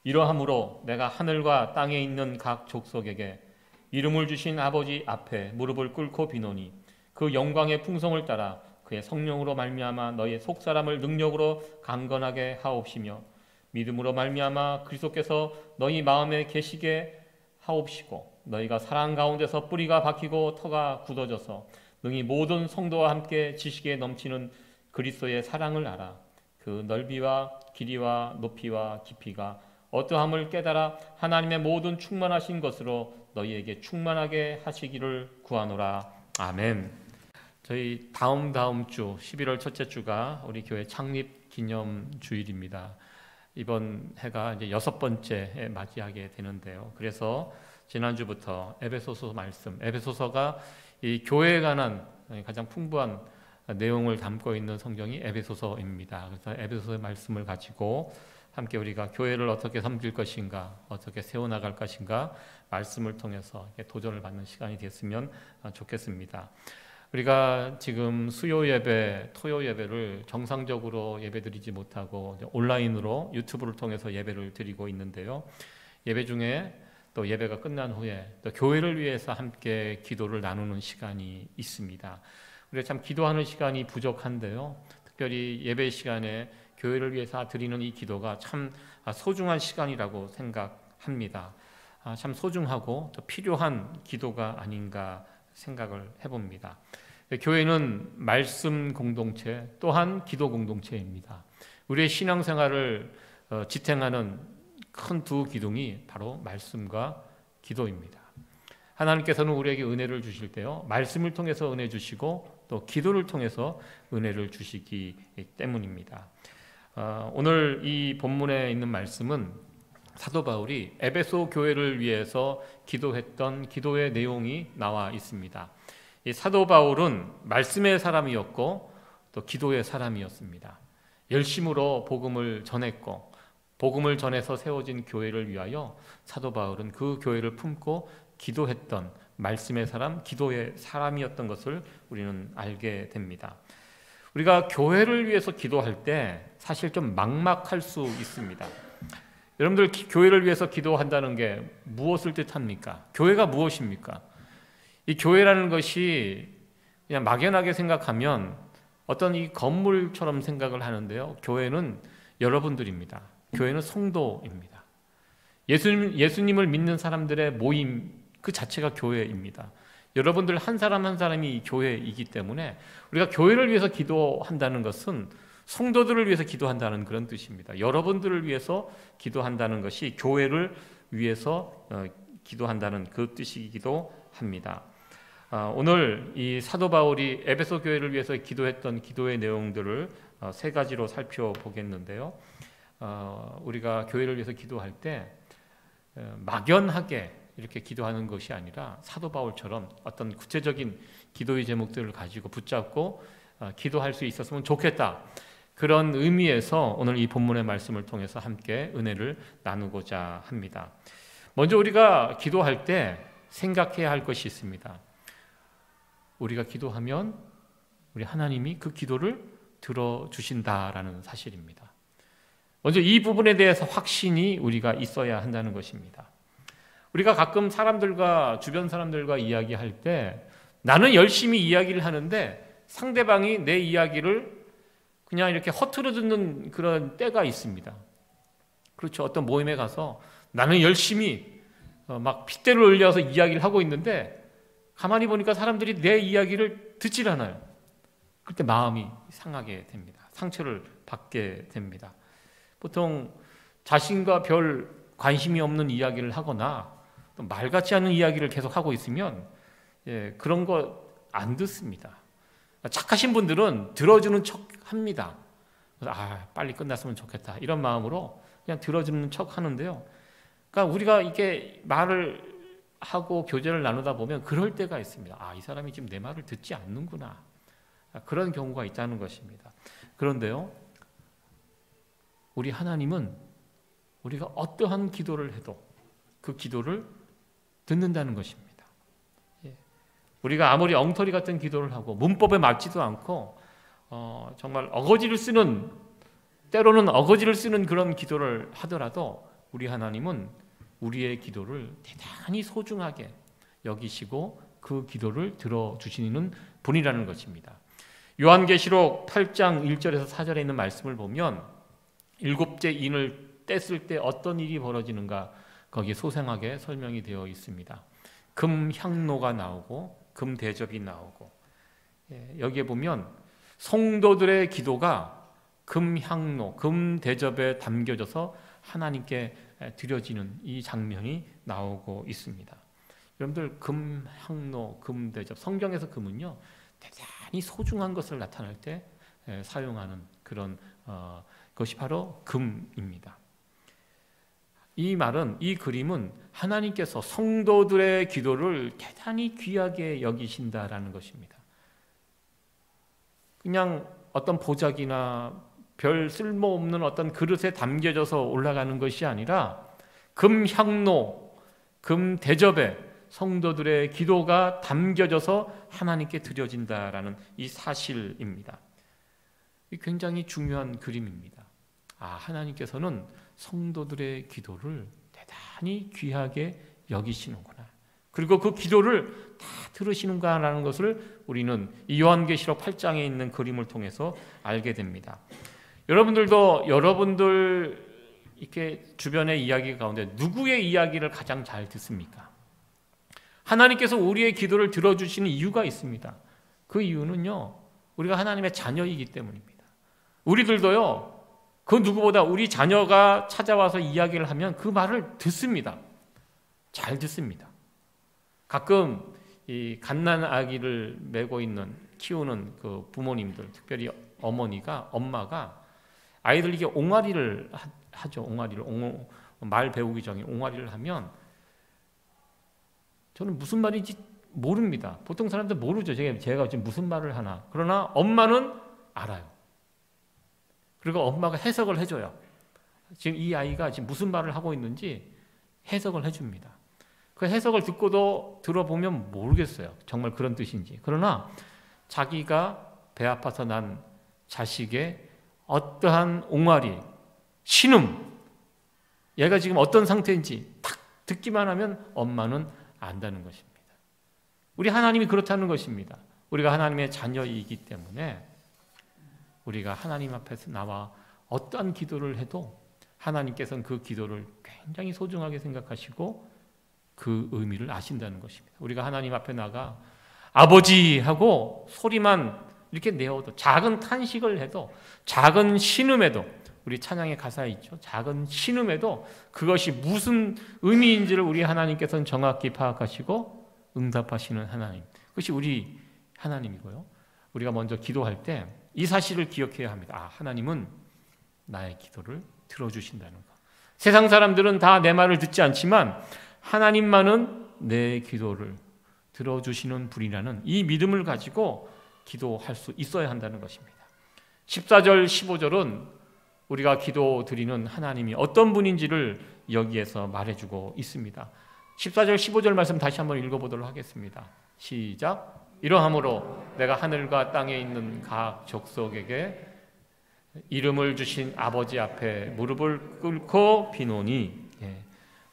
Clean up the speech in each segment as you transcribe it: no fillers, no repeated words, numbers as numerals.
이러함으로 내가 하늘과 땅에 있는 각 족속에게 이름을 주신 아버지 앞에 무릎을 꿇고 비노니 그 영광의 풍성을 따라 그의 성령으로 말미암아 너희 속사람을 능력으로 강건하게 하옵시며 믿음으로 말미암아 그리스도께서 너희 마음에 계시게 하옵시고 너희가 사랑 가운데서 뿌리가 박히고 터가 굳어져서 능히 모든 성도와 함께 지식에 넘치는 그리스도의 사랑을 알아 그 넓이와 길이와 높이와 깊이가 어떠함을 깨달아 하나님의 모든 충만하신 것으로 너희에게 충만하게 하시기를 구하노라. 아멘. 저희 다음 주 11월 첫째 주가 우리 교회 창립 기념 주일입니다. 이번 해가 이제 6번째 맞이하게 되는데요. 그래서 지난주부터 에베소서 말씀, 에베소서가 이 교회에 관한 가장 풍부한 내용을 담고 있는 성경이 에베소서입니다. 그래서 에베소서의 말씀을 가지고 함께 우리가 교회를 어떻게 섬길 것인가, 어떻게 세워나갈 것인가 말씀을 통해서 도전을 받는 시간이 됐으면 좋겠습니다. 우리가 지금 수요 예배, 토요 예배를 정상적으로 예배드리지 못하고 온라인으로 유튜브를 통해서 예배를 드리고 있는데요. 예배 중에 또 예배가 끝난 후에 또 교회를 위해서 함께 기도를 나누는 시간이 있습니다. 우리가 참 기도하는 시간이 부족한데요. 특별히 예배 시간에 교회를 위해서 드리는 이 기도가 참 소중한 시간이라고 생각합니다. 참 소중하고 또 필요한 기도가 아닌가 생각을 해봅니다. 교회는 말씀 공동체 또한 기도 공동체입니다. 우리의 신앙생활을 지탱하는 큰 두 기둥이 바로 말씀과 기도입니다. 하나님께서는 우리에게 은혜를 주실 때요, 말씀을 통해서 은혜 주시고 또 기도를 통해서 은혜를 주시기 때문입니다. 오늘 이 본문에 있는 말씀은 사도 바울이 에베소 교회를 위해서 기도했던 기도의 내용이 나와 있습니다. 이 사도 바울은 말씀의 사람이었고 또 기도의 사람이었습니다. 열심으로 복음을 전했고 복음을 전해서 세워진 교회를 위하여 사도 바울은 그 교회를 품고 기도했던 말씀의 사람, 기도의 사람이었던 것을 우리는 알게 됩니다. 우리가 교회를 위해서 기도할 때 사실 좀 막막할 수 있습니다. 여러분들 교회를 위해서 기도한다는 게 무엇을 뜻합니까? 교회가 무엇입니까? 이 교회라는 것이 그냥 막연하게 생각하면 어떤 이 건물처럼 생각을 하는데요. 교회는 여러분들입니다. 교회는 성도입니다. 예수님을 믿는 사람들의 모임 그 자체가 교회입니다. 여러분들 한 사람 한 사람이 교회이기 때문에 우리가 교회를 위해서 기도한다는 것은 성도들을 위해서 기도한다는 그런 뜻입니다. 여러분들을 위해서 기도한다는 것이 교회를 위해서 기도한다는 그 뜻이기도 합니다. 오늘 이 사도 바울이 에베소 교회를 위해서 기도했던 기도의 내용들을 세 가지로 살펴보겠는데요. 우리가 교회를 위해서 기도할 때 막연하게 이렇게 기도하는 것이 아니라 사도 바울처럼 어떤 구체적인 기도의 제목들을 가지고 붙잡고 기도할 수 있었으면 좋겠다. 그런 의미에서 오늘 이 본문의 말씀을 통해서 함께 은혜를 나누고자 합니다. 먼저 우리가 기도할 때 생각해야 할 것이 있습니다. 우리가 기도하면 우리 하나님이 그 기도를 들어주신다라는 사실입니다. 먼저 이 부분에 대해서 확신이 우리가 있어야 한다는 것입니다. 우리가 가끔 사람들과 주변 사람들과 이야기할 때 나는 열심히 이야기를 하는데 상대방이 내 이야기를 그냥 이렇게 허투루 듣는 그런 때가 있습니다. 그렇죠. 어떤 모임에 가서 나는 열심히 막 핏대를 올려서 이야기를 하고 있는데 가만히 보니까 사람들이 내 이야기를 듣질 않아요. 그때 마음이 상하게 됩니다. 상처를 받게 됩니다. 보통 자신과 별 관심이 없는 이야기를 하거나 또 말 같지 않은 이야기를 계속 하고 있으면 그런 거 안 듣습니다. 착하신 분들은 들어주는 척 합니다. 빨리 끝났으면 좋겠다 이런 마음으로 그냥 들어주는 척 하는데요. 그러니까 우리가 이렇게 말을 하고 교제를 나누다 보면 그럴 때가 있습니다. 이 사람이 지금 내 말을 듣지 않는구나. 그런 경우가 있다는 것입니다. 그런데요, 우리 하나님은 우리가 어떠한 기도를 해도 그 기도를 듣는다는 것입니다. 우리가 아무리 엉터리 같은 기도를 하고 문법에 맞지도 않고 정말 때로는 어거지를 쓰는 그런 기도를 하더라도 우리 하나님은 우리의 기도를 대단히 소중하게 여기시고 그 기도를 들어주시는 분이라는 것입니다. 요한계시록 8장 1절에서 4절에 있는 말씀을 보면 7째 인을 뗐을 때 어떤 일이 벌어지는가 거기에 소상하게 설명이 되어 있습니다. 금 향로가 나오고 금 대접이 나오고, 여기에 보면 성도들의 기도가 금 향로, 금 대접에 담겨져서 하나님께 드려지는 이 장면이 나오고 있습니다. 여러분들, 금 향로, 금 대접, 성경에서 금은요 대단히 소중한 것을 나타낼 때 사용하는 그런 것이 바로 금입니다. 이 말은, 이 그림은 하나님께서 성도들의 기도를 대단히 귀하게 여기신다라는 것입니다. 그냥 어떤 보자기나 별 쓸모없는 어떤 그릇에 담겨져서 올라가는 것이 아니라 금 향로, 금 대접에 성도들의 기도가 담겨져서 하나님께 드려진다라는 이 사실입니다. 굉장히 중요한 그림입니다. 하나님께서는 성도들의 기도를 대단히 귀하게 여기시는구나. 그리고 그 기도를 다 들으시는가라는 것을 우리는 이 요한계시록 8장에 있는 그림을 통해서 알게 됩니다. 여러분들도 여러분들 이렇게 주변의 이야기 가운데 누구의 이야기를 가장 잘 듣습니까? 하나님께서 우리의 기도를 들어주시는 이유가 있습니다. 그 이유는요, 우리가 하나님의 자녀이기 때문입니다. 우리들도요, 그 누구보다 우리 자녀가 찾아와서 이야기를 하면 그 말을 듣습니다. 잘 듣습니다. 가끔 이 갓난 아기를 메고 있는, 키우는 그 부모님들, 특별히 엄마가 아이들에게 옹알이를 하죠. 말 배우기 전에 옹알이를 하면 저는 무슨 말인지 모릅니다. 보통 사람들 모르죠. 제가 지금 무슨 말을 하나. 그러나 엄마는 알아요. 그리고 엄마가 해석을 해줘요. 지금 이 아이가 지금 무슨 말을 하고 있는지 해석을 해줍니다. 그 해석을 듣고도 들어보면 모르겠어요. 정말 그런 뜻인지. 그러나 자기가 배 아파서 난 자식의 어떠한 옹알이, 신음, 얘가 지금 어떤 상태인지 딱 듣기만 하면 엄마는 안다는 것입니다. 우리 하나님이 그렇다는 것입니다. 우리가 하나님의 자녀이기 때문에 우리가 하나님 앞에서 나와 어떠한 기도를 해도 하나님께서는 그 기도를 굉장히 소중하게 생각하시고 그 의미를 아신다는 것입니다. 우리가 하나님 앞에 나가 아버지 하고 소리만 이렇게 내어도, 작은 탄식을 해도, 작은 신음에도, 우리 찬양의 가사에 있죠. 작은 신음에도 그것이 무슨 의미인지를 우리 하나님께서는 정확히 파악하시고 응답하시는 하나님. 그것이 우리 하나님이고요. 우리가 먼저 기도할 때 이 사실을 기억해야 합니다. 하나님은 나의 기도를 들어주신다는 것. 세상 사람들은 다 내 말을 듣지 않지만 하나님만은 내 기도를 들어주시는 분이라는 이 믿음을 가지고 기도할 수 있어야 한다는 것입니다. 14절, 15절은 우리가 기도 드리는 하나님이 어떤 분인지를 여기에서 말해주고 있습니다. 14절, 15절 말씀 다시 한번 읽어보도록 하겠습니다. 시작. 이러함으로 내가 하늘과 땅에 있는 각 족속에게 이름을 주신 아버지 앞에 무릎을 꿇고 비노니,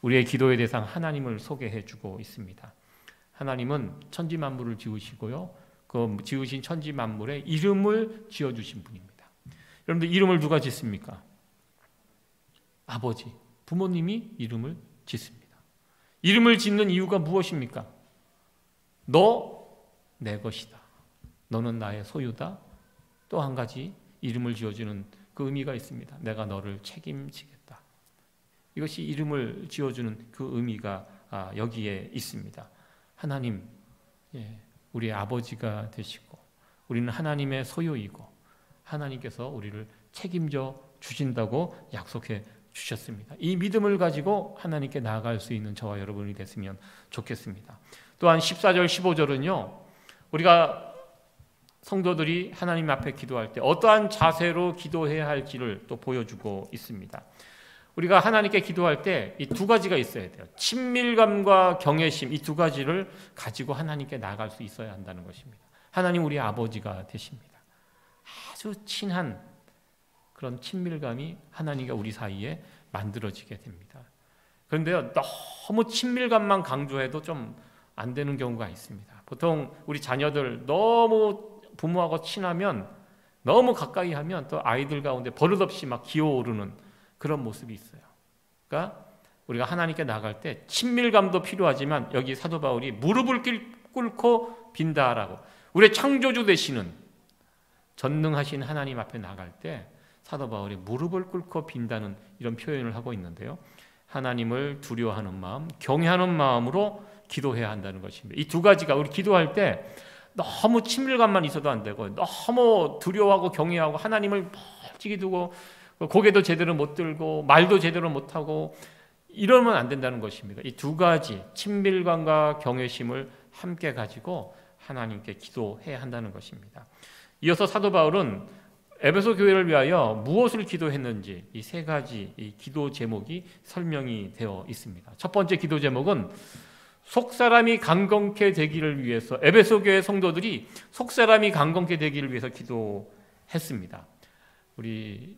우리의 기도의 대상 하나님을 소개해주고 있습니다. 하나님은 천지 만물을 지으시고요, 그 지으신 천지 만물에 이름을 지어주신 분입니다. 여러분들, 이름을 누가 짓습니까? 아버지, 부모님이 이름을 짓습니다. 이름을 짓는 이유가 무엇입니까? 너 내 것이다. 너는 나의 소유다. 또 한 가지 이름을 지어주는 그 의미가 있습니다. 내가 너를 책임지겠다. 이것이 이름을 지어주는 그 의미가 여기에 있습니다. 하나님, 우리의 아버지가 되시고 우리는 하나님의 소유이고 하나님께서 우리를 책임져 주신다고 약속해 주셨습니다. 이 믿음을 가지고 하나님께 나아갈 수 있는 저와 여러분이 됐으면 좋겠습니다. 또한 14절, 15절은요, 우리가 성도들이 하나님 앞에 기도할 때 어떠한 자세로 기도해야 할지를 또 보여주고 있습니다. 우리가 하나님께 기도할 때 이 두 가지가 있어야 돼요. 친밀감과 경외심, 이 두 가지를 가지고 하나님께 나아갈 수 있어야 한다는 것입니다. 하나님 우리 아버지가 되십니다. 아주 친한 그런 친밀감이 하나님과 우리 사이에 만들어지게 됩니다. 그런데요, 너무 친밀감만 강조해도 좀 안 되는 경우가 있습니다. 보통 우리 자녀들 너무 부모하고 친하면, 너무 가까이 하면 또 아이들 가운데 버릇없이 막 기어오르는 그런 모습이 있어요. 그러니까 우리가 하나님께 나갈 때 친밀감도 필요하지만, 여기 사도 바울이 무릎을 꿇고 빈다라고, 우리의 창조주 되시는 전능하신 하나님 앞에 나갈 때 사도 바울이 무릎을 꿇고 빈다는 이런 표현을 하고 있는데요, 하나님을 두려워하는 마음, 경외하는 마음으로 기도해야 한다는 것입니다. 이 두 가지가, 우리 기도할 때 너무 친밀감만 있어도 안 되고, 너무 두려워하고 경외하고 하나님을 멀찍이 두고 고개도 제대로 못 들고 말도 제대로 못하고 이러면 안 된다는 것입니다. 이 두 가지, 친밀감과 경외심을 함께 가지고 하나님께 기도해야 한다는 것입니다. 이어서 사도 바울은 에베소 교회를 위하여 무엇을 기도했는지 이 세 가지 이 기도 제목이 설명이 되어 있습니다. 첫 번째 기도 제목은 속사람이 강건케 되기를 위해서, 에베소 교회 성도들이 속사람이 강건케 되기를 위해서 기도했습니다. 우리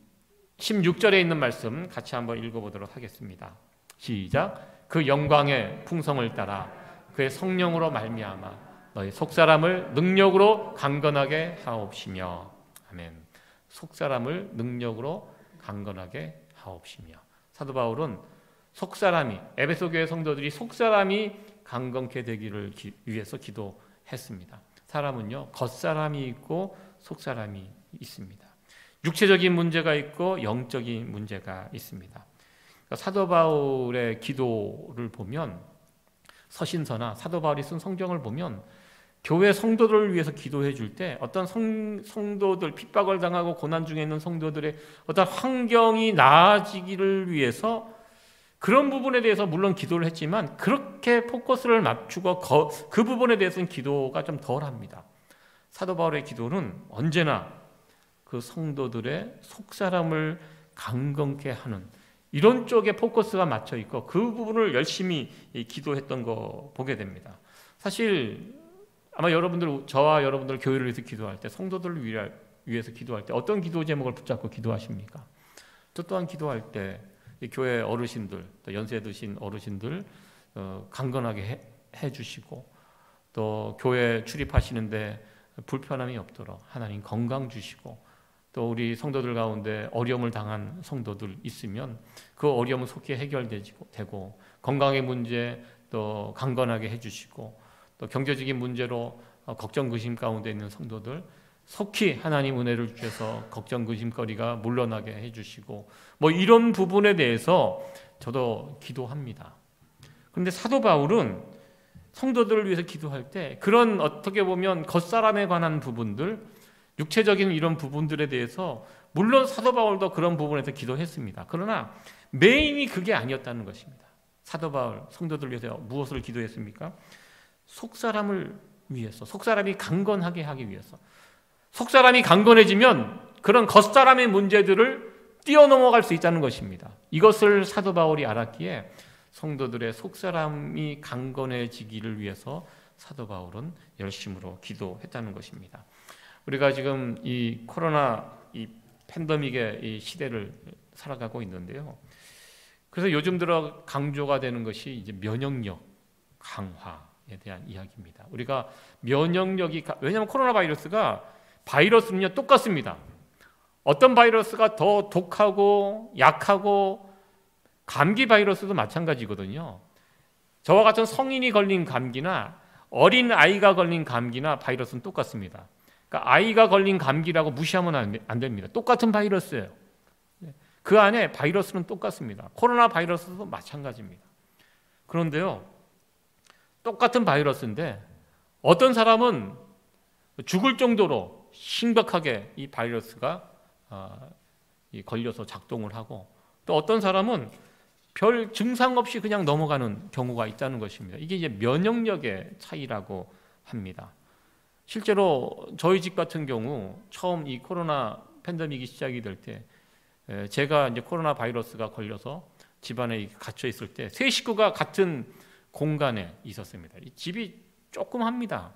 16절에 있는 말씀 같이 한번 읽어보도록 하겠습니다. 시작. 그 영광의 풍성을 따라 그의 성령으로 말미암아 너희 속사람을 능력으로 강건하게 하옵시며. 아멘. 속사람을 능력으로 강건하게 하옵시며. 사도 바울은 속사람이, 에베소 교회 성도들이 속사람이 강건케 되기를 위해서 기도했습니다. 사람은요, 겉사람이 있고 속사람이 있습니다. 육체적인 문제가 있고 영적인 문제가 있습니다. 그러니까 사도 바울의 기도를 보면, 서신서나 사도 바울이 쓴 성경을 보면 교회 성도들을 위해서 기도해 줄 때 어떤 성도들, 핍박을 당하고 고난 중에 있는 성도들의 어떤 환경이 나아지기를 위해서 그런 부분에 대해서 물론 기도를 했지만, 그렇게 포커스를 맞추고 그 부분에 대해서는 기도가 좀 덜합니다. 사도 바울의 기도는 언제나 그 성도들의 속사람을 강건케 하는 이런 쪽에 포커스가 맞춰 있고, 그 부분을 열심히 기도했던 거 보게 됩니다. 사실 아마 여러분들, 저와 여러분들 교회를 위해서 기도할 때, 성도들을 위해서 기도할 때 어떤 기도 제목을 붙잡고 기도하십니까? 저 또한 기도할 때 교회 어르신들, 또 연세 드신 어르신들 강건하게 해주시고, 또 교회 출입하시는데 불편함이 없도록 하나님 건강 주시고, 또 우리 성도들 가운데 어려움을 당한 성도들 있으면 그 어려움은 속히 해결되고, 건강의 문제 또 강건하게 해주시고, 또 경제적인 문제로 걱정 근심 가운데 있는 성도들 속히 하나님 은혜를 주셔서 걱정 근심거리가 물러나게 해주시고, 뭐 이런 부분에 대해서 저도 기도합니다. 그런데 사도 바울은 성도들을 위해서 기도할 때 그런 어떻게 보면 겉사람에 관한 부분들, 육체적인 이런 부분들에 대해서 물론 사도 바울도 그런 부분에서 기도했습니다. 그러나 메인이 그게 아니었다는 것입니다. 사도 바울 성도들을 위해서 무엇을 기도했습니까? 속사람을 위해서, 속사람이 강건하게 하기 위해서. 속사람이 강건해지면 그런 겉사람의 문제들을 뛰어넘어갈 수 있다는 것입니다. 이것을 사도 바울이 알았기에 성도들의 속사람이 강건해지기를 위해서 사도 바울은 열심으로 기도했다는 것입니다. 우리가 지금 이 코로나 이 팬데믹의 이 시대를 살아가고 있는데요. 그래서 요즘 들어 강조가 되는 것이 이제 면역력 강화에 대한 이야기입니다. 우리가 면역력이, 왜냐하면 코로나 바이러스는요 똑같습니다. 어떤 바이러스가 더 독하고 약하고, 감기 바이러스도 마찬가지거든요. 저와 같은 성인이 걸린 감기나 어린 아이가 걸린 감기나 바이러스는 똑같습니다. 그러니까 아이가 걸린 감기라고 무시하면 안 됩니다. 똑같은 바이러스예요. 그 안에 바이러스는 똑같습니다. 코로나 바이러스도 마찬가지입니다. 그런데요, 똑같은 바이러스인데 어떤 사람은 죽을 정도로 심각하게 이 바이러스가 걸려서 작동을 하고, 또 어떤 사람은 별 증상 없이 그냥 넘어가는 경우가 있다는 것입니다. 이게 이제 면역력의 차이라고 합니다. 실제로 저희 집 같은 경우 처음 이 코로나 팬데믹이 시작이 될 때, 제가 이제 코로나 바이러스가 걸려서 집안에 갇혀 있을 때 세 식구가 같은 공간에 있었습니다. 이 집이 조그맣니다.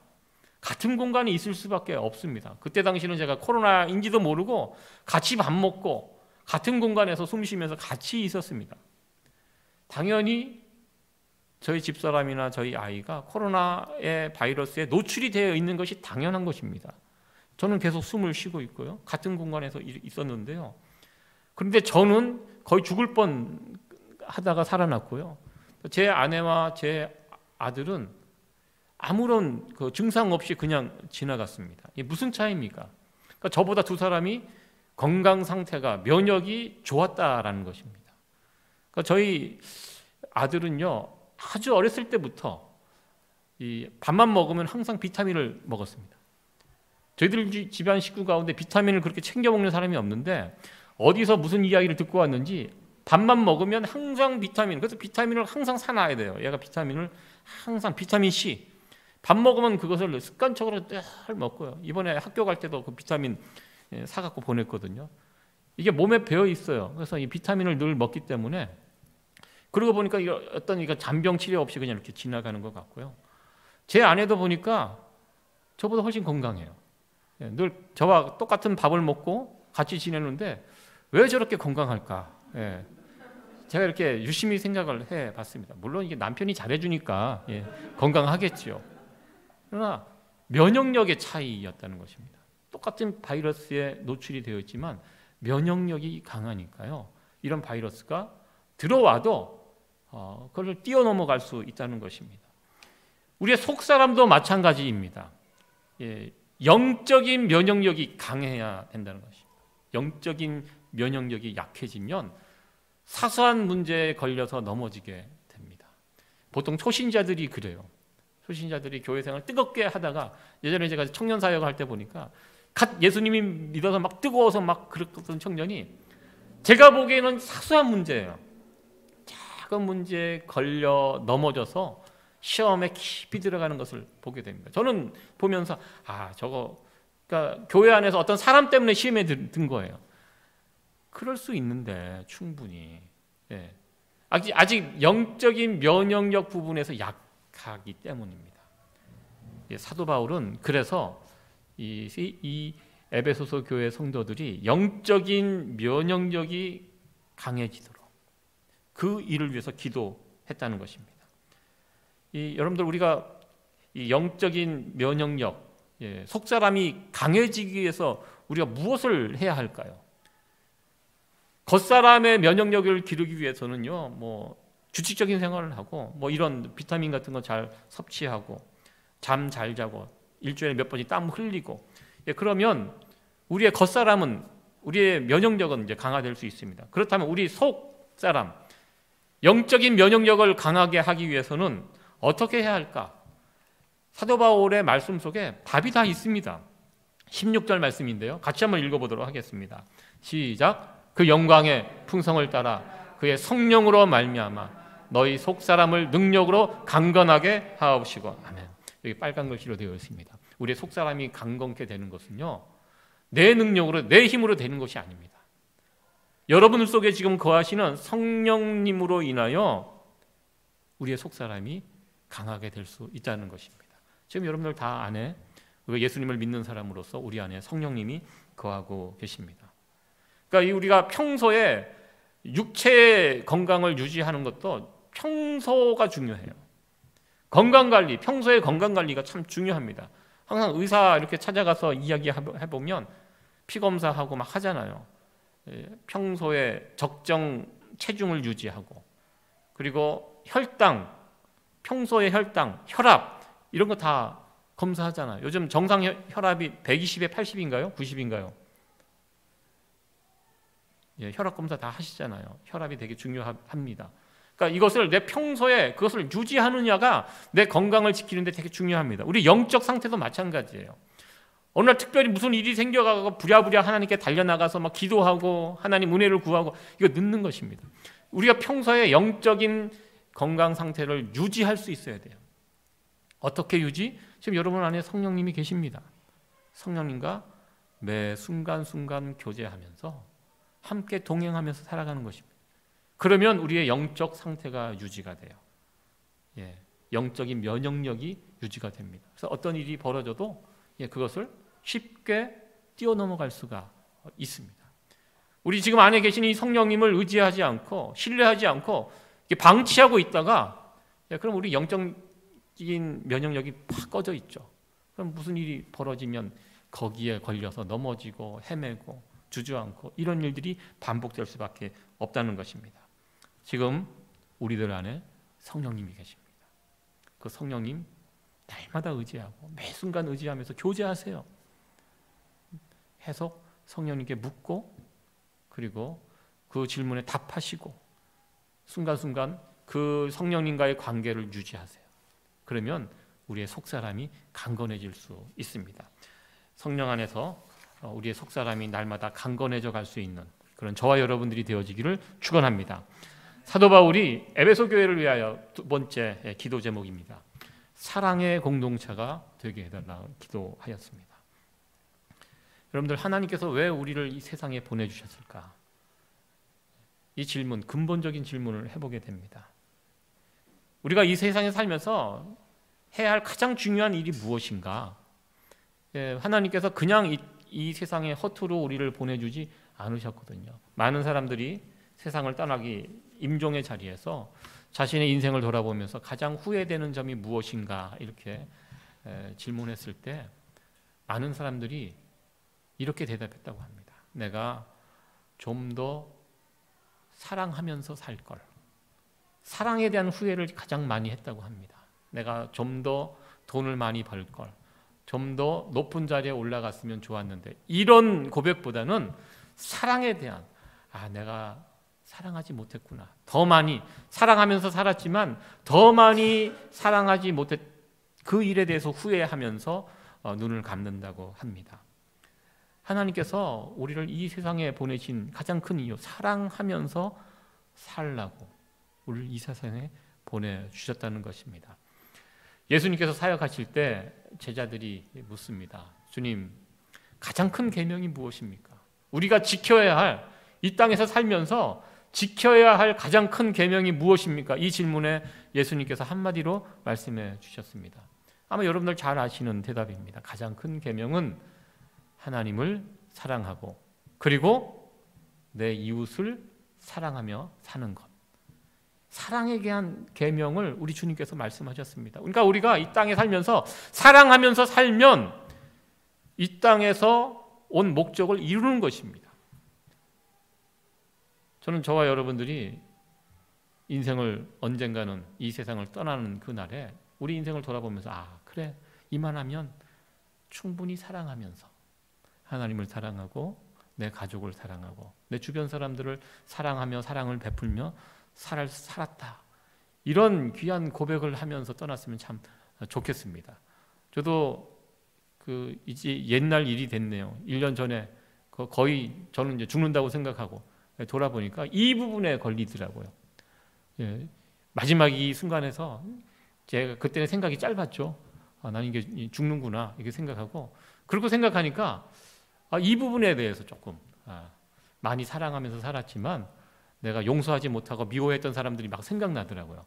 같은 공간에 있을 수밖에 없습니다. 그때 당시는 제가 코로나인지도 모르고 같이 밥 먹고 같은 공간에서 숨 쉬면서 같이 있었습니다. 당연히 저희 집사람이나 저희 아이가 코로나의 바이러스에 노출이 되어 있는 것이 당연한 것입니다. 저는 계속 숨을 쉬고 있고요. 같은 공간에서 있었는데요. 그런데 저는 거의 죽을 뻔 하다가 살아났고요. 제 아내와 제 아들은 아무런 그 증상 없이 그냥 지나갔습니다. 이게 무슨 차이입니까? 그러니까 저보다 두 사람이 건강 상태가 면역이 좋았다라는 것입니다. 그러니까 저희 아들은요, 아주 어렸을 때부터 이 밥만 먹으면 항상 비타민을 먹었습니다. 저희들 집안 식구 가운데 비타민을 그렇게 챙겨 먹는 사람이 없는데 어디서 무슨 이야기를 듣고 왔는지 밥만 먹으면 항상 비타민, 그래서 비타민을 항상 사놔야 돼요. 얘가 비타민을 항상 비타민 C 밥 먹으면 그것을 습관적으로 늘 먹고요. 이번에 학교 갈 때도 그 비타민 사갖고 보냈거든요. 이게 몸에 배어 있어요. 그래서 이 비타민을 늘 먹기 때문에 그러고 보니까 어떤 이거 잔병 치료 없이 그냥 이렇게 지나가는 것 같고요. 제 아내도 보니까 저보다 훨씬 건강해요. 늘 저와 똑같은 밥을 먹고 같이 지내는데 왜 저렇게 건강할까? 제가 이렇게 유심히 생각을 해봤습니다. 물론 이게 남편이 잘해주니까 건강하겠죠. 그러나 면역력의 차이였다는 것입니다. 똑같은 바이러스에 노출이 되어 있지만 면역력이 강하니까요. 이런 바이러스가 들어와도 그걸 뛰어넘어갈 수 있다는 것입니다. 우리의 속사람도 마찬가지입니다. 영적인 면역력이 강해야 된다는 것입니다. 영적인 면역력이 약해지면 사소한 문제에 걸려서 넘어지게 됩니다. 보통 초신자들이 그래요. 초신자들이 교회 생활을 뜨겁게 하다가 예전에 제가 청년 사역을 할 때 보니까 갓 예수님이 믿어서 막 뜨거워서 막 그랬던 청년이 제가 보기에는 사소한 문제예요. 작은 문제에 걸려 넘어져서 시험에 깊이 들어가는 것을 보게 됩니다. 저는 보면서 저거 그러니까 교회 안에서 어떤 사람 때문에 시험에 든 거예요. 그럴 수 있는데 충분히 아직 영적인 면역력 부분에서 약하기 때문입니다. 사도 바울은 그래서 이 에베소서 교회 성도들이 영적인 면역력이 강해지도록 그 일을 위해서 기도했다는 것입니다. 여러분들 우리가 이 영적인 면역력, 속사람이 강해지기 위해서 우리가 무엇을 해야 할까요? 겉사람의 면역력을 기르기 위해서는요, 뭐 규칙적인 생활을 하고, 뭐 이런 비타민 같은 거 잘 섭취하고, 잠 잘 자고, 일주일에 몇 번씩 땀 흘리고, 그러면 우리의 겉사람은 우리의 면역력은 이제 강화될 수 있습니다. 그렇다면 우리 속사람, 영적인 면역력을 강하게 하기 위해서는 어떻게 해야 할까? 사도 바울의 말씀 속에 답이 다 있습니다. 16절 말씀인데요. 같이 한번 읽어보도록 하겠습니다. 시작. 그 영광의 풍성을 따라 그의 성령으로 말미암아 너희 속사람을 능력으로 강건하게 하옵시고. 아멘. 여기 빨간 글씨로 되어 있습니다. 우리의 속사람이 강건케 되는 것은요, 내 능력으로 내 힘으로 되는 것이 아닙니다. 여러분들 속에 지금 거하시는 성령님으로 인하여 우리의 속사람이 강하게 될 수 있다는 것입니다. 지금 여러분들 다 안에 예수님을 믿는 사람으로서 우리 안에 성령님이 거하고 계십니다. 그러니까 우리가 평소에 육체의 건강을 유지하는 것도 평소가 중요해요. 건강관리, 평소의 건강관리가 참 중요합니다. 항상 의사 이렇게 찾아가서 이야기해보면 피검사하고 막 하잖아요. 평소에 적정 체중을 유지하고, 그리고 혈당, 평소의 혈당, 혈압 이런 거 다 검사하잖아요. 요즘 정상 혈압이 120에 80인가요? 90인가요? 혈압 검사 다 하시잖아요. 혈압이 되게 중요합니다. 그러니까 이것을 내 평소에 그것을 유지하느냐가 내 건강을 지키는데 되게 중요합니다. 우리 영적 상태도 마찬가지예요. 어느 날 특별히 무슨 일이 생겨가고 부랴부랴 하나님께 달려나가서 막 기도하고 하나님 은혜를 구하고, 이거 늦는 것입니다. 우리가 평소에 영적인 건강 상태를 유지할 수 있어야 돼요. 어떻게 유지? 지금 여러분 안에 성령님이 계십니다. 성령님과 매 순간순간 교제하면서 함께 동행하면서 살아가는 것입니다. 그러면 우리의 영적 상태가 유지가 돼요. 영적인 면역력이 유지가 됩니다. 그래서 어떤 일이 벌어져도 그것을 쉽게 뛰어넘어갈 수가 있습니다. 우리 지금 안에 계신 이 성령님을 의지하지 않고 신뢰하지 않고 방치하고 있다가 그럼 우리 영적인 면역력이 팍 꺼져 있죠. 그럼 무슨 일이 벌어지면 거기에 걸려서 넘어지고 헤매고 주저앉고 이런 일들이 반복될 수밖에 없다는 것입니다. 지금 우리들 안에 성령님이 계십니다. 그 성령님 날마다 의지하고 매 순간 의지하면서 교제하세요. 해서 성령님께 묻고 그리고 그 질문에 답하시고 순간순간 그 성령님과의 관계를 유지하세요. 그러면 우리의 속사람이 강건해질 수 있습니다. 성령 안에서 우리의 속사람이 날마다 강건해져 갈 수 있는 그런 저와 여러분들이 되어지기를 축원합니다. 사도 바울이 에베소 교회를 위하여 두 번째 기도 제목입니다. 사랑의 공동체가 되게 해달라 기도하였습니다. 여러분들, 하나님께서 왜 우리를 이 세상에 보내주셨을까? 이 질문, 근본적인 질문을 해보게 됩니다. 우리가 이 세상에 살면서 해야 할 가장 중요한 일이 무엇인가? 하나님께서 그냥 이 세상에 허투루 우리를 보내주지 않으셨거든요. 많은 사람들이 세상을 떠나기 임종의 자리에서 자신의 인생을 돌아보면서 가장 후회되는 점이 무엇인가 이렇게 질문했을 때 많은 사람들이 이렇게 대답했다고 합니다. 내가 좀 더 사랑하면서 살 걸. 사랑에 대한 후회를 가장 많이 했다고 합니다. 내가 좀 더 돈을 많이 벌 걸. 좀 더 높은 자리에 올라갔으면 좋았는데, 이런 고백보다는 사랑에 대한 내가 사랑하지 못했구나. 더 많이 사랑하면서 살았지만 더 많이 사랑하지 못했 그 일에 대해서 후회하면서 눈을 감는다고 합니다. 하나님께서 우리를 이 세상에 보내신 가장 큰 이유, 사랑하면서 살라고 우리를 이 세상에 보내주셨다는 것입니다. 예수님께서 사역하실 때 제자들이 묻습니다. 주님, 가장 큰 계명이 무엇입니까? 우리가 지켜야 할, 이 땅에서 살면서 지켜야 할 가장 큰 계명이 무엇입니까? 이 질문에 예수님께서 한마디로 말씀해 주셨습니다. 아마 여러분들 잘 아시는 대답입니다. 가장 큰 계명은 하나님을 사랑하고 그리고 내 이웃을 사랑하며 사는 것. 사랑에 대한 계명을 우리 주님께서 말씀하셨습니다. 그러니까 우리가 이 땅에 살면서 사랑하면서 살면 이 땅에서 온 목적을 이루는 것입니다. 저는 저와 여러분들이 인생을 언젠가는 이 세상을 떠나는 그날에 우리 인생을 돌아보면서 그래, 이만하면 충분히 사랑하면서 하나님을 사랑하고 내 가족을 사랑하고 내 주변 사람들을 사랑하며 사랑을 베풀며 살았다. 이런 귀한 고백을 하면서 떠났으면 참 좋겠습니다. 저도 이제 옛날 일이 됐네요. 1년 전에 거의 저는 이제 죽는다고 생각하고 돌아보니까 이 부분에 걸리더라고요. 마지막 이 순간에서 제가 그때는 생각이 짧았죠. 나는 이게 죽는구나 이렇게 생각하고, 그렇게 생각하니까 이 부분에 대해서 조금 많이 사랑하면서 살았지만 내가 용서하지 못하고 미워했던 사람들이 막 생각나더라고요.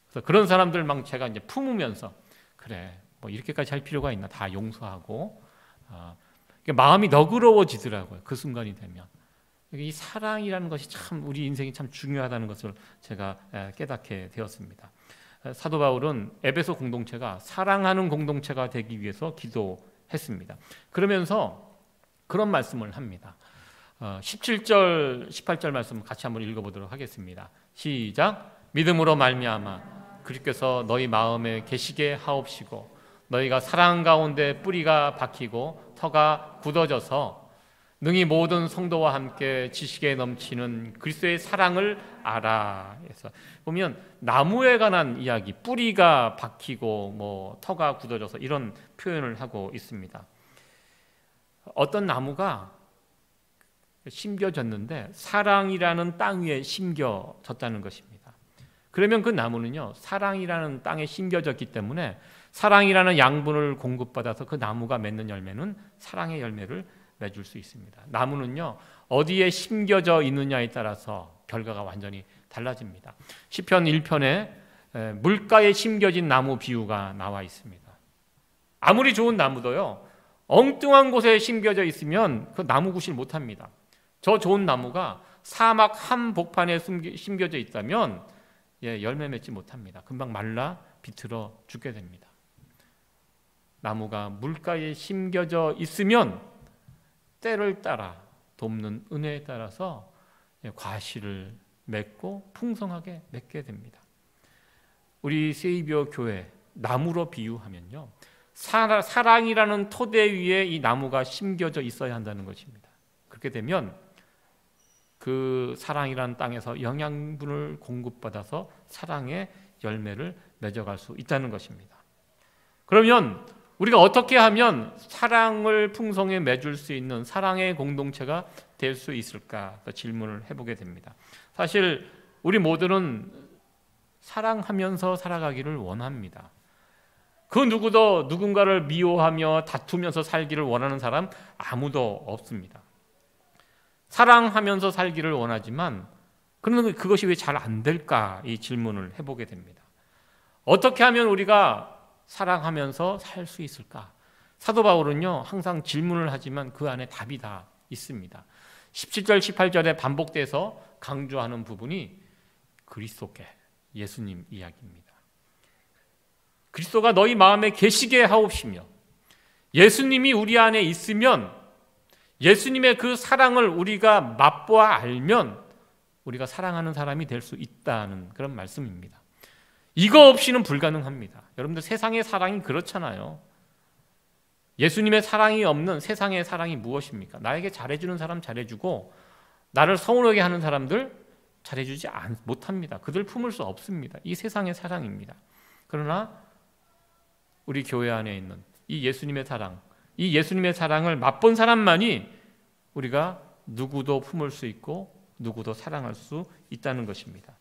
그래서 그런 사람들 막 제가 이제 품으면서 그래, 뭐 이렇게까지 할 필요가 있나, 다 용서하고 마음이 너그러워지더라고요. 그 순간이 되면. 이 사랑이라는 것이 참 우리 인생이 참 중요하다는 것을 제가 깨닫게 되었습니다. 사도 바울은 에베소 공동체가 사랑하는 공동체가 되기 위해서 기도했습니다. 그러면서 그런 말씀을 합니다. 17절, 18절 말씀 같이 한번 읽어보도록 하겠습니다. 시작. 믿음으로 말미암아 그리스도께서 너희 마음에 계시게 하옵시고 너희가 사랑 가운데 뿌리가 박히고 터가 굳어져서 능히 모든 성도와 함께 지식에 넘치는 그리스도의 사랑을 알아. 그래서 보면 나무에 관한 이야기, 뿌리가 박히고 뭐 터가 굳어져서 이런 표현을 하고 있습니다. 어떤 나무가 심겨졌는데 사랑이라는 땅 위에 심겨졌다는 것입니다. 그러면 그 나무는요, 사랑이라는 땅에 심겨졌기 때문에 사랑이라는 양분을 공급받아서 그 나무가 맺는 열매는 사랑의 열매를 맺을 수 있습니다. 나무는요, 어디에 심겨져 있느냐에 따라서 결과가 완전히 달라집니다. 시편 1편에 물가에 심겨진 나무 비유가 나와 있습니다. 아무리 좋은 나무도요, 엉뚱한 곳에 심겨져 있으면 그 나무 구실 못합니다. 저 좋은 나무가 사막 한복판에 심겨져 있다면 열매 맺지 못합니다. 금방 말라 비틀어 죽게 됩니다. 나무가 물가에 심겨져 있으면 때를 따라 돕는 은혜에 따라서 과실을 맺고 풍성하게 맺게 됩니다. 우리 세이비어 교회 나무로 비유하면요, 사랑이라는 토대 위에 이 나무가 심겨져 있어야 한다는 것입니다. 그렇게 되면 그 사랑이라는 땅에서 영양분을 공급받아서 사랑의 열매를 맺어갈 수 있다는 것입니다. 그러면 우리가 어떻게 하면 사랑을 풍성히 맺을 수 있는 사랑의 공동체가 될 수 있을까 질문을 해보게 됩니다. 사실 우리 모두는 사랑하면서 살아가기를 원합니다. 그 누구도 누군가를 미워하며 다투면서 살기를 원하는 사람 아무도 없습니다. 사랑하면서 살기를 원하지만 그런데 그것이 왜 잘 안 될까? 이 질문을 해보게 됩니다. 어떻게 하면 우리가 사랑하면서 살 수 있을까? 사도 바울은요, 항상 질문을 하지만 그 안에 답이 다 있습니다. 17절, 18절에 반복돼서 강조하는 부분이 그리스도께, 예수님 이야기입니다. 그리스도가 너희 마음에 계시게 하옵시며, 예수님이 우리 안에 있으면, 예수님의 그 사랑을 우리가 맛보아 알면 우리가 사랑하는 사람이 될 수 있다는 그런 말씀입니다. 이거 없이는 불가능합니다. 여러분들 세상의 사랑이 그렇잖아요. 예수님의 사랑이 없는 세상의 사랑이 무엇입니까? 나에게 잘해주는 사람 잘해주고 나를 서운하게 하는 사람들 잘해주지 못합니다. 그들 품을 수 없습니다. 이 세상의 사랑입니다. 그러나 우리 교회 안에 있는 이 예수님의 사랑, 이 예수님의 사랑을 맛본 사람만이 우리가 누구도 품을 수 있고 누구도 사랑할 수 있다는 것입니다.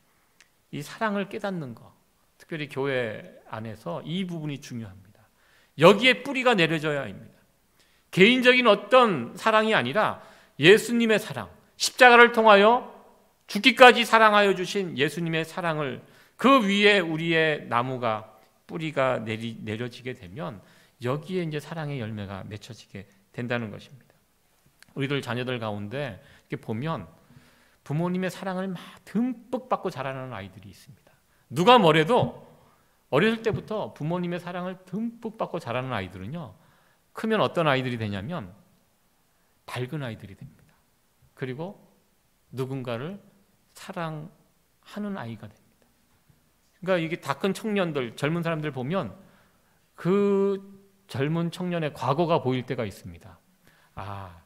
이 사랑을 깨닫는 것, 특별히 교회 안에서 이 부분이 중요합니다. 여기에 뿌리가 내려져야 합니다. 개인적인 어떤 사랑이 아니라 예수님의 사랑, 십자가를 통하여 죽기까지 사랑하여 주신 예수님의 사랑을 그 위에 우리의 나무가 뿌리가 내려지게 되면 여기에 이제 사랑의 열매가 맺혀지게 된다는 것입니다. 우리들 자녀들 가운데 이렇게 보면 부모님의 사랑을 막 듬뿍 받고 자라는 아이들이 있습니다. 누가 뭐래도 어렸을 때부터 부모님의 사랑을 듬뿍 받고 자라는 아이들은요, 크면 어떤 아이들이 되냐면 밝은 아이들이 됩니다. 그리고 누군가를 사랑하는 아이가 됩니다. 그러니까 이게 다 큰 청년들, 젊은 사람들 보면 그 젊은 청년의 과거가 보일 때가 있습니다. 아,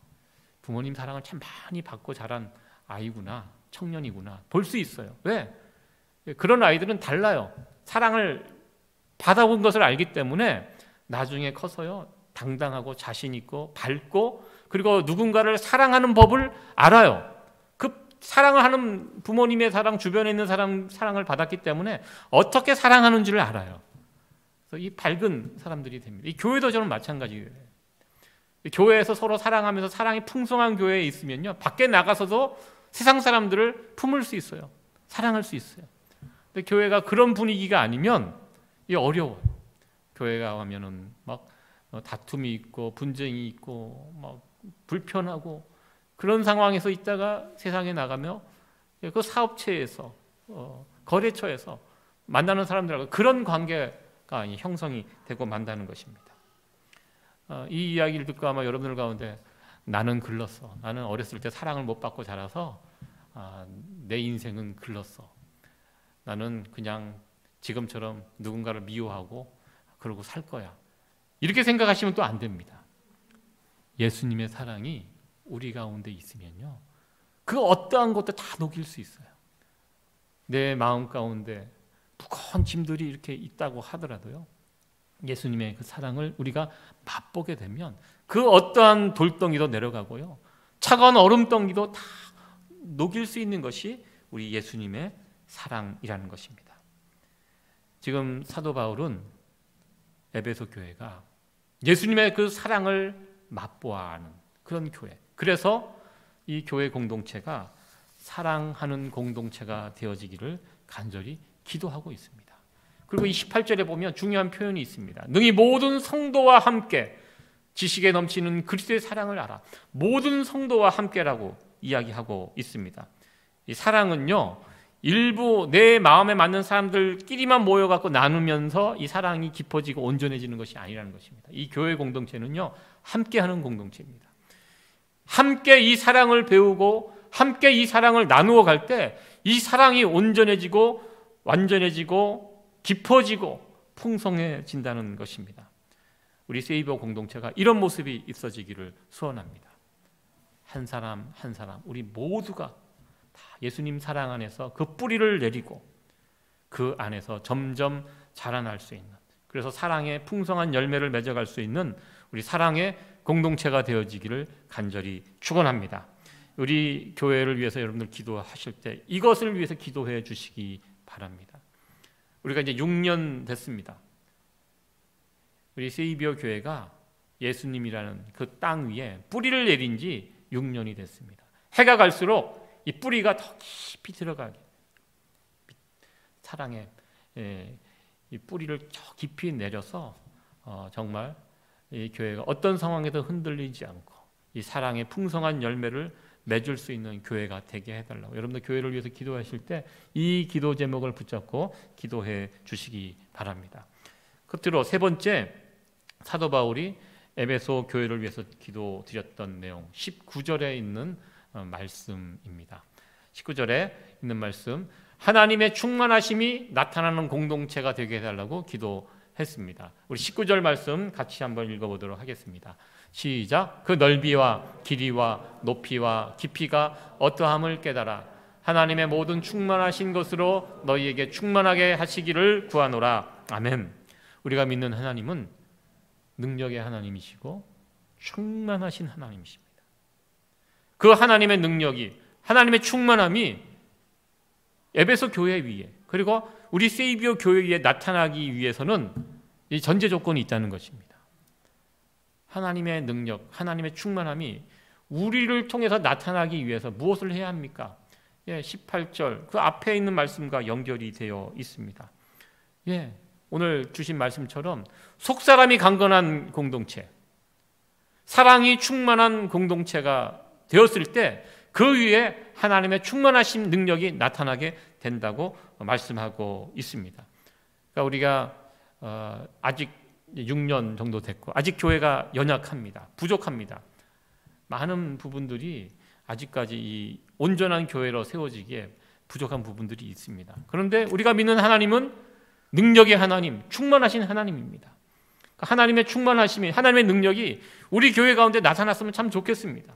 부모님 사랑을 참 많이 받고 자란 아이구나, 청년이구나 볼 수 있어요. 왜? 그런 아이들은 달라요. 사랑을 받아본 것을 알기 때문에 나중에 커서요, 당당하고 자신 있고 밝고, 그리고 누군가를 사랑하는 법을 알아요. 그 사랑을 하는 부모님의 사랑, 주변에 있는 사람 사랑을 받았기 때문에 어떻게 사랑하는지를 알아요. 그래서 이 밝은 사람들이 됩니다. 이 교회도 저는 마찬가지예요. 교회에서 서로 사랑하면서 사랑이 풍성한 교회에 있으면요, 밖에 나가서도 세상 사람들을 품을 수 있어요. 사랑할 수 있어요. 근데 교회가 그런 분위기가 아니면 이게 어려워요. 교회가 가면은 막 다툼이 있고 분쟁이 있고 막 불편하고 그런 상황에서 있다가 세상에 나가며 그 사업체에서 거래처에서 만나는 사람들하고 그런 관계가 형성이 되고 만다는 것입니다. 이 이야기를 듣고 아마 여러분들 가운데 나는 글렀어. 나는 어렸을 때 사랑을 못 받고 자라서 내 인생은 글렀어. 나는 그냥 지금처럼 누군가를 미워하고 그러고 살 거야. 이렇게 생각하시면 또 안 됩니다. 예수님의 사랑이 우리 가운데 있으면요, 그 어떠한 것도 다 녹일 수 있어요. 내 마음 가운데 무거운 짐들이 이렇게 있다고 하더라도요, 예수님의 그 사랑을 우리가 맛보게 되면 그 어떠한 돌덩이도 내려가고요, 차가운 얼음덩이도 다 녹일 수 있는 것이 우리 예수님의 사랑이라는 것입니다. 지금 사도 바울은 에베소 교회가 예수님의 그 사랑을 맛보아 아는 그런 교회, 그래서 이 교회 공동체가 사랑하는 공동체가 되어지기를 간절히 기도하고 있습니다. 그리고 이 18절에 보면 중요한 표현이 있습니다. 능히 모든 성도와 함께 지식에 넘치는 그리스도의 사랑을 알아. 모든 성도와 함께라고 이야기하고 있습니다. 이 사랑은요, 일부 내 마음에 맞는 사람들끼리만 모여갖고 나누면서 이 사랑이 깊어지고 온전해지는 것이 아니라는 것입니다. 이 교회 공동체는요, 함께하는 공동체입니다. 함께 이 사랑을 배우고 함께 이 사랑을 나누어 갈 때 이 사랑이 온전해지고 완전해지고 깊어지고 풍성해진다는 것입니다. 우리 세이버 공동체가 이런 모습이 있어지기를 소원합니다. 한 사람 한 사람 우리 모두가 다 예수님 사랑 안에서 그 뿌리를 내리고 그 안에서 점점 자라날 수 있는, 그래서 사랑의 풍성한 열매를 맺어갈 수 있는 우리 사랑의 공동체가 되어지기를 간절히 축원합니다. 우리 교회를 위해서 여러분들 기도하실 때 이것을 위해서 기도해 주시기 바랍니다. 우리가 이제 6년 됐습니다. 우리 세이비어 교회가 예수님이라는 그 땅 위에 뿌리를 내린 지 6년이 됐습니다. 해가 갈수록 이 뿌리가 더 깊이 들어가게, 사랑의 이 뿌리를 저 깊이 내려서 정말 이 교회가 어떤 상황에도 흔들리지 않고 이 사랑의 풍성한 열매를 맺을 수 있는 교회가 되게 해달라고, 여러분들 교회를 위해서 기도하실 때 이 기도 제목을 붙잡고 기도해 주시기 바랍니다. 끝으로 세 번째, 사도 바울이 에베소 교회를 위해서 기도드렸던 내용 19절에 있는 말씀입니다. 19절에 있는 말씀, 하나님의 충만하심이 나타나는 공동체가 되게 해달라고 기도했습니다. 우리 19절 말씀 같이 한번 읽어보도록 하겠습니다. 시작. 그 넓이와 길이와 높이와 깊이가 어떠함을 깨달아 하나님의 모든 충만하신 것으로 너희에게 충만하게 하시기를 구하노라. 아멘. 우리가 믿는 하나님은 능력의 하나님이시고 충만하신 하나님이십니다. 그 하나님의 능력이, 하나님의 충만함이 에베소 교회 위에, 그리고 우리 세이비어 교회 위에 나타나기 위해서는 이 전제 조건이 있다는 것입니다. 하나님의 능력, 하나님의 충만함이 우리를 통해서 나타나기 위해서 무엇을 해야 합니까? 18절 그 앞에 있는 말씀과 연결이 되어 있습니다. 오늘 주신 말씀처럼 속사람이 강건한 공동체, 사랑이 충만한 공동체가 되었을 때 그 위에 하나님의 충만하신 능력이 나타나게 된다고 말씀하고 있습니다. 그러니까 우리가 아직 6년 정도 됐고 아직 교회가 연약합니다. 부족합니다. 많은 부분들이 아직까지 이 온전한 교회로 세워지기에 부족한 부분들이 있습니다. 그런데 우리가 믿는 하나님은 능력의 하나님, 충만하신 하나님입니다. 하나님의 충만하심이, 하나님의 능력이 우리 교회 가운데 나타났으면 참 좋겠습니다.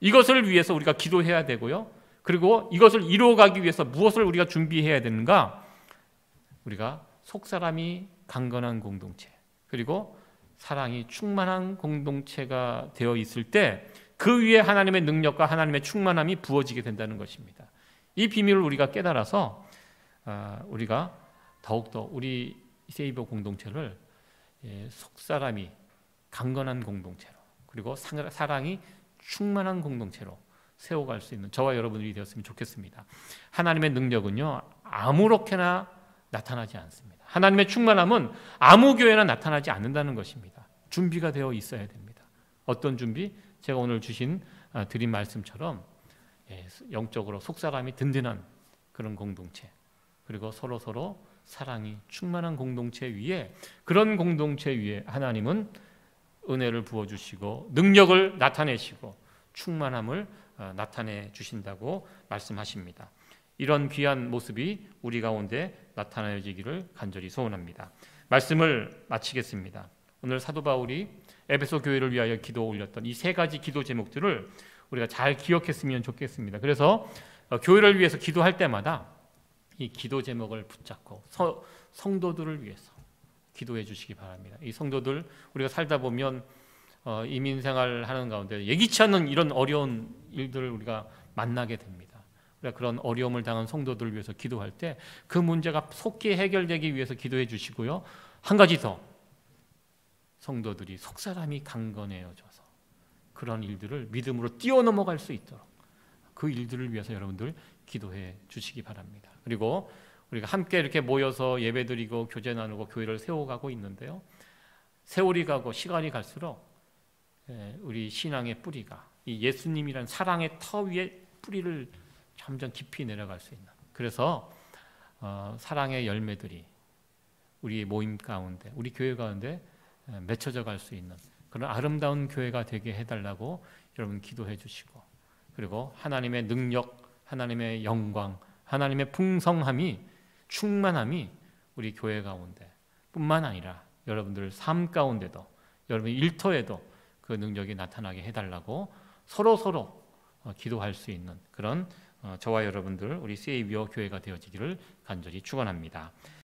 이것을 위해서 우리가 기도해야 되고요. 그리고 이것을 이루어가기 위해서 무엇을 우리가 준비해야 되는가? 우리가 속사람이 강건한 공동체, 그리고 사랑이 충만한 공동체가 되어 있을 때 그 위에 하나님의 능력과 하나님의 충만함이 부어지게 된다는 것입니다. 이 비밀을 우리가 깨달아서 우리가 더욱더 우리 세이버 공동체를 속사람이 강건한 공동체로, 그리고 사랑이 충만한 공동체로 세워갈 수 있는 저와 여러분들이 되었으면 좋겠습니다. 하나님의 능력은요, 아무렇게나 나타나지 않습니다. 하나님의 충만함은 아무 교회나 나타나지 않는다는 것입니다. 준비가 되어 있어야 됩니다. 어떤 준비? 제가 오늘 드린 말씀처럼 영적으로 속사람이 든든한 그런 공동체, 그리고 서로 사랑이 충만한 공동체 위에, 그런 공동체 위에 하나님은 은혜를 부어주시고 능력을 나타내시고 충만함을 나타내 주신다고 말씀하십니다. 이런 귀한 모습이 우리 가운데 나타나지기를 간절히 소원합니다. 말씀을 마치겠습니다. 오늘 사도 바울이 에베소 교회를 위하여 기도 올렸던 이 세 가지 기도 제목들을 우리가 잘 기억했으면 좋겠습니다. 그래서 교회를 위해서 기도할 때마다 이 기도 제목을 붙잡고 성도들을 위해서 기도해 주시기 바랍니다. 이 성도들, 우리가 살다 보면 이민 생활하는 가운데 예기치 않는 이런 어려운 일들을 우리가 만나게 됩니다. 우리가 그런 어려움을 당한 성도들을 위해서 기도할 때 그 문제가 속히 해결되기 위해서 기도해 주시고요. 한 가지 더, 성도들이 속사람이 강건해져서 그런 일들을 믿음으로 뛰어넘어갈 수 있도록 그 일들을 위해서 여러분들 기도해 주시기 바랍니다. 그리고 우리가 함께 이렇게 모여서 예배드리고 교제 나누고 교회를 세워가고 있는데요, 세월이 가고 시간이 갈수록 우리 신앙의 뿌리가 이 예수님이란 사랑의 터 위에 뿌리를 점점 깊이 내려갈 수 있는 그래서 사랑의 열매들이 우리 모임 가운데, 우리 교회 가운데 맺혀져 갈 수 있는 그런 아름다운 교회가 되게 해달라고 여러분 기도해 주시고, 그리고 하나님의 능력, 하나님의 영광, 하나님의 풍성함이, 충만함이 우리 교회 가운데 뿐만 아니라 여러분들 삶 가운데도, 여러분 일터에도 그 능력이 나타나게 해달라고 서로 기도할 수 있는 그런 저와 여러분들 우리 세이비어 교회가 되어지기를 간절히 축원합니다.